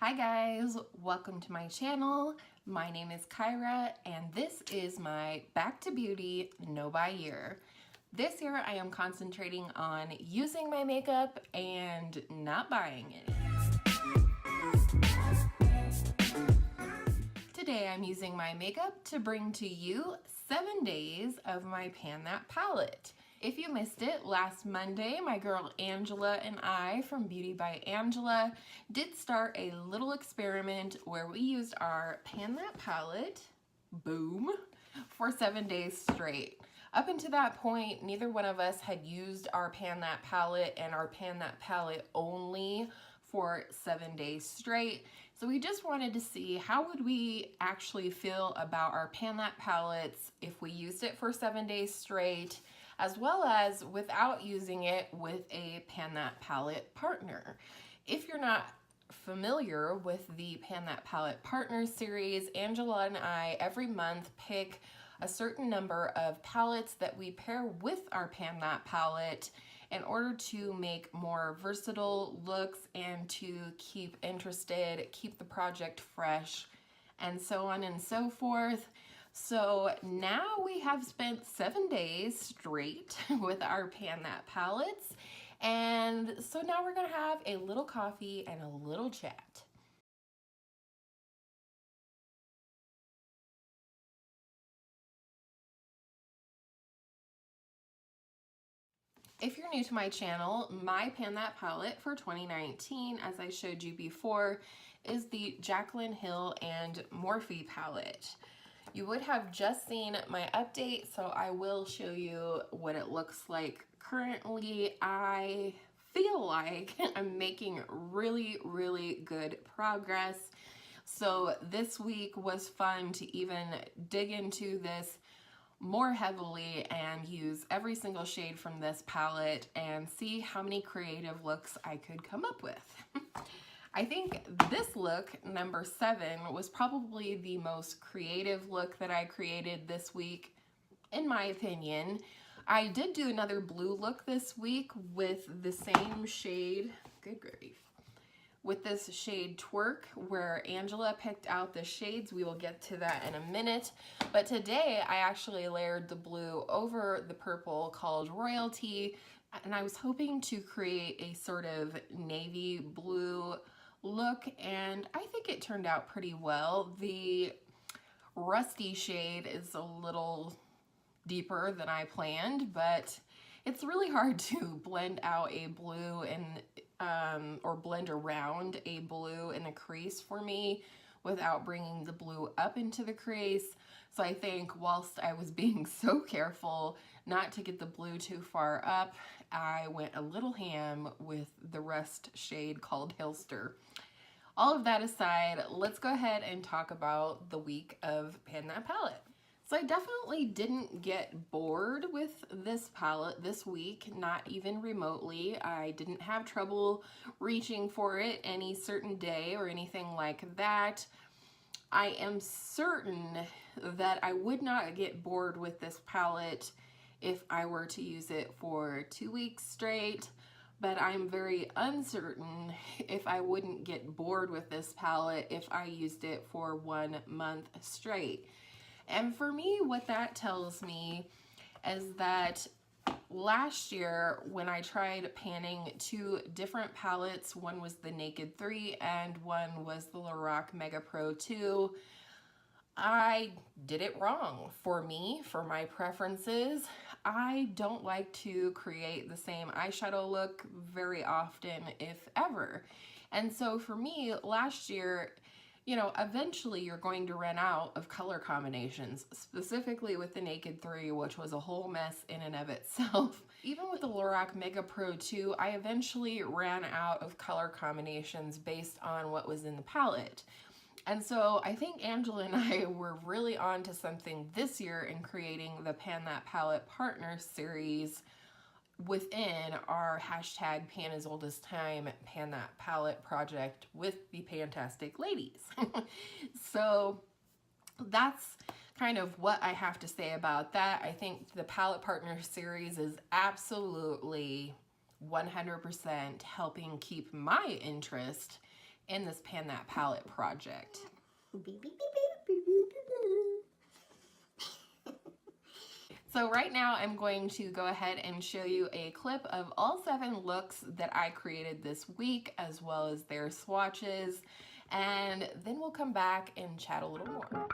Hi guys, welcome to my channel. My name is Kyra and this is my Back to Beauty No Buy year. This year I am concentrating on using my makeup and not buying it. Today I'm using my makeup to bring to you 7 days of my Pan That palette. If you missed it, last Monday, my girl Angela and I from Beauty by Angela did start a little experiment where we used our Pan That palette, boom, for 7 days straight. Up until that point, neither one of us had used our Pan That palette and our Pan That palette only for 7 days straight. So we just wanted to see how would we actually feel about our Pan That palettes if we used it for 7 days straight, as well as without using it with a Pan That palette partner. If you're not familiar with the Pan That palette partner series, Angela and I every month pick a certain number of palettes that we pair with our Pan That palette in order to make more versatile looks and to keep interested, keep the project fresh, and so on and so forth. So now we have spent 7 days straight with our Pan That palettes, and so now we're gonna have a little coffee and a little chat. If you're new to my channel, my Pan That palette for 2019, as I showed you before, is the Jaclyn Hill and Morphe palette. You would have just seen my update, so I will show you what it looks like currently. I feel like I'm making really good progress. So this week was fun to even dig into this more heavily and use every single shade from this palette and see how many creative looks I could come up with. I think this look, number 7, was probably the most creative look that I created this week, in my opinion. I did do another blue look this week with the same shade, good grief, with this shade Twerk, where Angela picked out the shades. We will get to that in a minute. But today I actually layered the blue over the purple called Royalty, and I was hoping to create a sort of navy blue look, and I think it turned out pretty well. The rusty shade is a little deeper than I planned, but it's really hard to blend out a blue and or blend around a blue in a crease for me without bringing the blue up into the crease. So I think whilst I was being so careful not to get the blue too far up, I went a little ham with the rust shade called Hillster. All of that aside, let's go ahead and talk about the week of Pan That palette. So I definitely didn't get bored with this palette this week, not even remotely. I didn't have trouble reaching for it any certain day or anything like that. I am certain that I would not get bored with this palette if I were to use it for 2 weeks straight, but I'm very uncertain if I wouldn't get bored with this palette if I used it for 1 month straight. And for me, what that tells me is that last year when I tried panning 2 different palettes, one was the Naked 3 and one was the Lorac Mega Pro 2, I did it wrong. For me, for my preferences, I don't like to create the same eyeshadow look very often, if ever. And so for me, last year, you know, eventually you're going to run out of color combinations, specifically with the Naked 3, which was a whole mess in and of itself. Even with the Lorac Mega Pro 2, I eventually ran out of color combinations based on what was in the palette. And so I think Angela and I were really on to something this year in creating the Pan That palette partner series within our hashtag Pan Is Oldest Time Pan That palette project with the Pantastic Ladies. So that's kind of what I have to say about that. I think the palette partner series is absolutely 100% helping keep my interest in this Pan That Palette project. So right now I'm going to go ahead and show you a clip of all 7 looks that I created this week, as well as their swatches, and then we'll come back and chat a little more.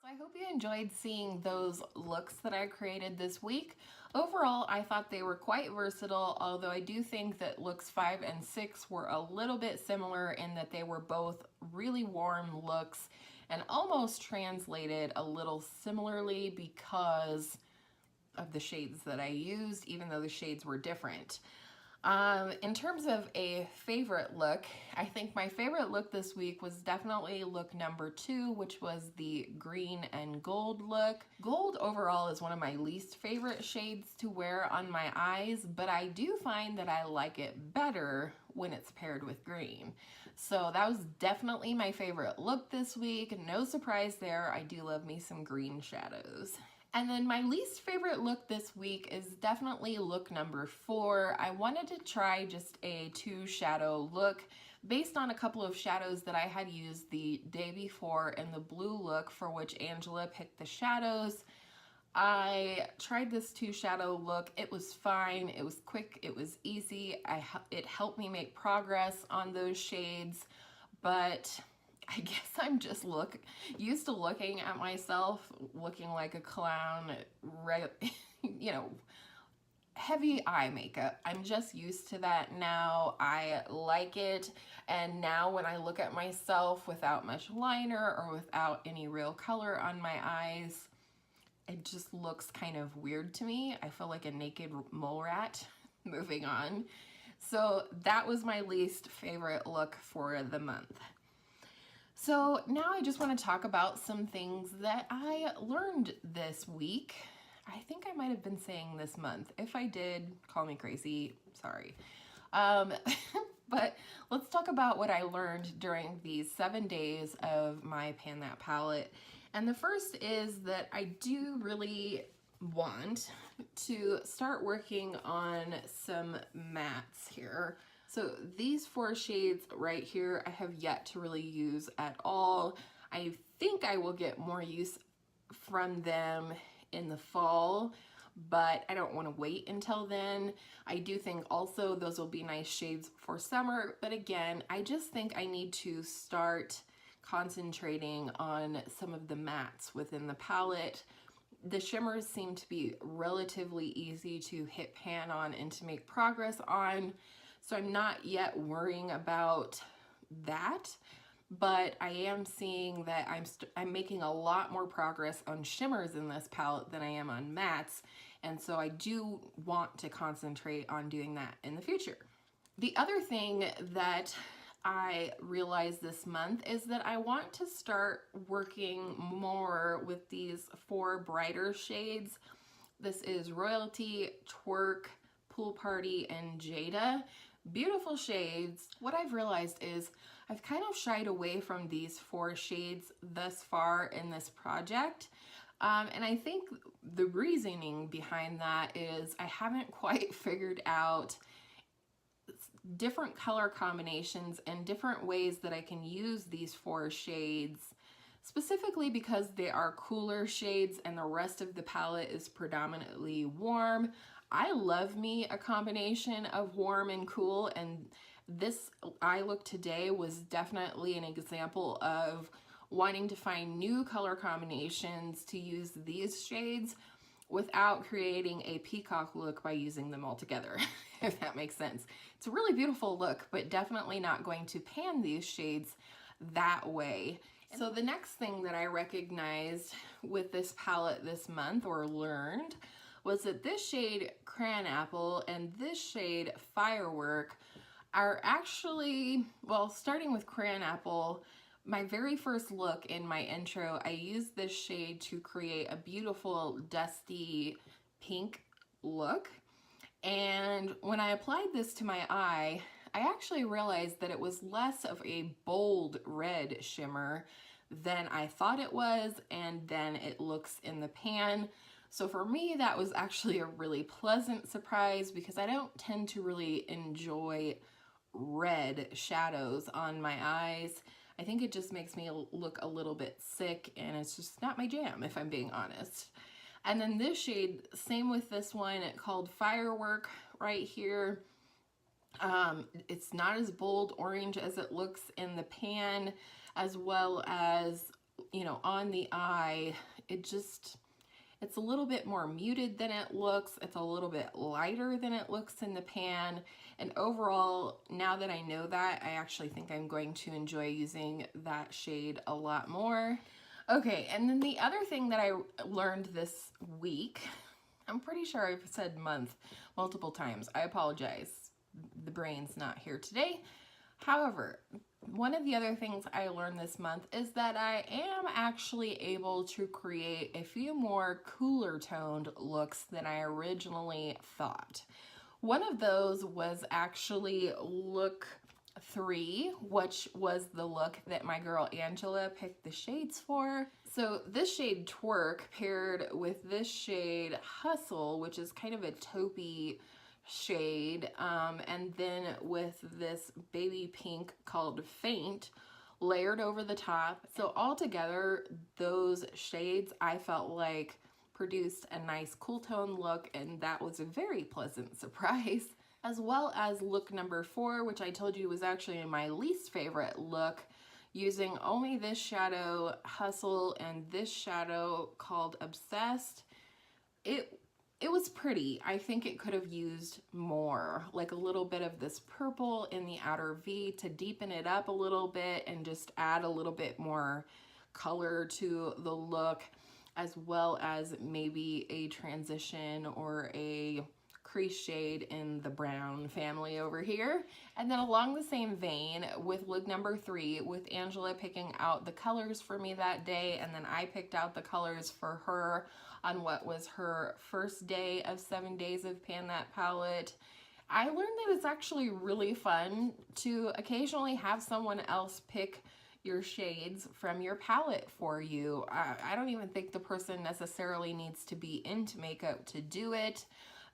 I hope you enjoyed seeing those looks that I created this week. Overall, I thought they were quite versatile, although I do think that looks 5 and 6 were a little bit similar in that they were both really warm looks and almost translated a little similarly because of the shades that I used, even though the shades were different. In terms of a favorite look, I think my favorite look this week was definitely look number 2, which was the green and gold look. Gold overall is one of my least favorite shades to wear on my eyes, but I do find that I like it better when it's paired with green. So that was definitely my favorite look this week. No surprise there, I do love me some green shadows. And then my least favorite look this week is definitely look number 4. I wanted to try just a 2 shadow look based on a couple of shadows that I had used the day before in the blue look for which Angela picked the shadows. I tried this 2 shadow look. It was fine. It was quick. It was easy. It helped me make progress on those shades, but I guess I'm just used to looking at myself looking like a clown, you know, heavy eye makeup. I'm just used to that now. I like it. And now when I look at myself without much liner or without any real color on my eyes, it just looks kind of weird to me. I feel like a naked mole rat. Moving on. So that was my least favorite look for the month. So now I just want to talk about some things that I learned this week. I think I might have been saying this month. If I did, call me crazy, sorry. But let's talk about what I learned during these 7 days of my Pan That Palette. And the first is that I do really want to start working on some mattes here. So these 4 shades right here, I have yet to really use at all. I think I will get more use from them in the fall, but I don't want to wait until then. I do think also those will be nice shades for summer, but again, I just think I need to start concentrating on some of the mattes within the palette. The shimmers seem to be relatively easy to hit pan on and to make progress on. So I'm not yet worrying about that, but I am seeing that I'm making a lot more progress on shimmers in this palette than I am on mattes, and so I do want to concentrate on doing that in the future. The other thing that I realized this month is that I want to start working more with these 4 brighter shades. This is Royalty, Twerk, Pool Party, and Jada. Beautiful shades. What I've realized is I've kind of shied away from these 4 shades thus far in this project. And I think the reasoning behind that is I haven't quite figured out different color combinations and different ways that I can use these 4 shades, specifically because they are cooler shades and the rest of the palette is predominantly warm. I love me a combination of warm and cool, and this eye look today was definitely an example of wanting to find new color combinations to use these shades without creating a peacock look by using them all together, if that makes sense. It's a really beautiful look, but definitely not going to pan these shades that way. So the next thing that I recognized with this palette this month, or learned, was that this shade Crayon Apple and this shade Firework are actually, well, starting with Crayon Apple, my very first look in my intro, I used this shade to create a beautiful dusty pink look. And when I applied this to my eye, I actually realized that it was less of a bold red shimmer than I thought it was, and then it looks in the pan. So for me, that was actually a really pleasant surprise because I don't tend to really enjoy red shadows on my eyes. I think it just makes me look a little bit sick, and it's just not my jam, if I'm being honest. And then this shade, same with this one, called Firework right here. It's not as bold orange as it looks in the pan, as well as, you know, on the eye. It's a little bit more muted than it looks. It's a little bit lighter than it looks in the pan. And overall, now that I know that, I actually think I'm going to enjoy using that shade a lot more. Okay, and then the other thing that I learned this week, I'm pretty sure I've said month multiple times. I apologize. The brain's not here today. However, one of the other things I learned this month is that I am actually able to create a few more cooler toned looks than I originally thought. One of those was actually look 3, which was the look that my girl Angela picked the shades for. So this shade Twerk paired with this shade Hustle, which is kind of a taupey shade, and then with this baby pink called Faint layered over the top. So all together, those shades I felt like produced a nice cool tone look, and that was a very pleasant surprise. As well as look number 4, which I told you was actually my least favorite look, using only this shadow Hustle and this shadow called Obsessed. It was pretty. I think it could have used more, like a little bit of this purple in the outer V to deepen it up a little bit and just add a little bit more color to the look, as well as maybe a transition or a crease shade in the brown family over here. And then along the same vein with look number 3, with Angela picking out the colors for me that day, and then I picked out the colors for her on what was her first day of 7 days of Pan That Palette. I learned that it's actually really fun to occasionally have someone else pick your shades from your palette for you. I don't even think the person necessarily needs to be into makeup to do it.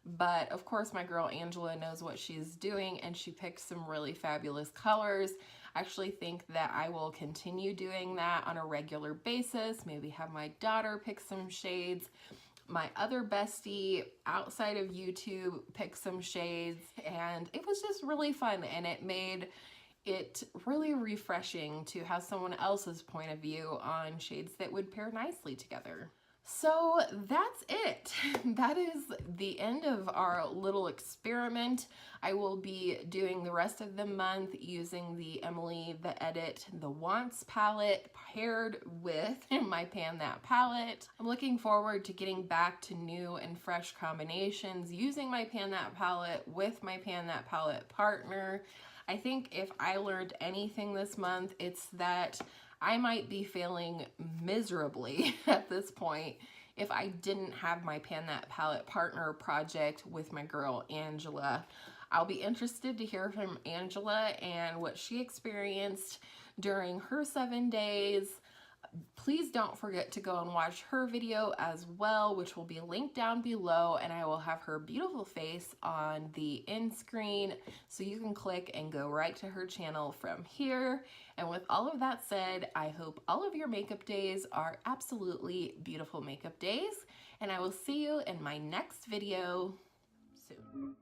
But of course, my girl Angela knows what she's doing, and she picked some really fabulous colors. I actually think that I will continue doing that on a regular basis. Maybe have my daughter pick some shades. My other bestie outside of YouTube pick some shades, and it was just really fun, and it made it really refreshing to have someone else's point of view on shades that would pair nicely together. So that's it. That is the end of our little experiment. I will be doing the rest of the month using the Emily the Edit the Wants palette paired with my Pan That palette. I'm looking forward to getting back to new and fresh combinations using my Pan That palette with my Pan That palette partner. I think if I learned anything this month, it's that I might be failing miserably at this point if I didn't have my Pan That Palette partner project with my girl Angela. I'll be interested to hear from Angela and what she experienced during her 7 days. Please don't forget to go and watch her video as well, which will be linked down below, and I will have her beautiful face on the end screen, so you can click and go right to her channel from here. And with all of that said, I hope all of your makeup days are absolutely beautiful makeup days, and I will see you in my next video soon.